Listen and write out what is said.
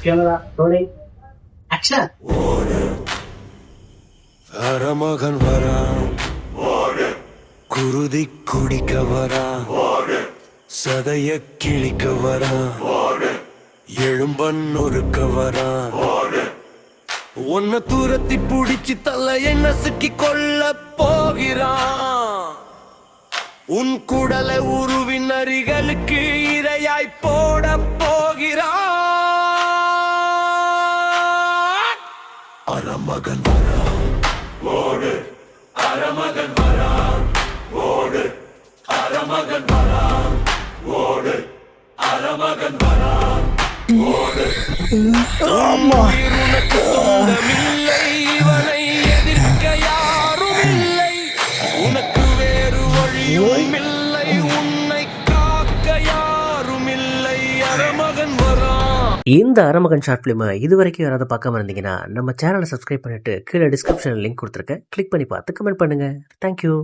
Camera rolling action. அரமகன் வரான், குருதி குடிக்க வரான், சதைய கிழிக்க வரான், எழும்பன் நொறுக்க வரான், உன்னை தூரத்தி புடிச்சு தலையை நசுக்கி கொள்ள போகிறான், உன் குடலை உருவின் அரிகளுக்கு இரையாய் போட போகிறான். அரமகன் வரான், ஓடு, அரமகன் வரான், ஓடு, அரமகன் வரான், ஓடு, அரமகன் வரான், ஓடு. உயிர் உனக்கு சொந்தமில்லை, இவனை எதிர்க்க யாரும் இல்லை, உனக்கு வேறு வழியும் இல்லை, உன்னை காக்க யாரும் இல்லை. அரமகன் வரான். இந்த அரமகன் ஷார்ட் ஃபிலிமை இது வரைக்கும் யாராவது பார்க்காம இருந்தீங்கன்னா நம்ம சேனலை சப்ஸ்கிரைப் பண்ணிட்டு கீழே டிஸ்கிரிப்ஷனில் லிங்க் கொடுத்துருக்கேன், கிளிக் பண்ணி பார்த்து கமெண்ட் பண்ணுங்க. தேங்க்யூ.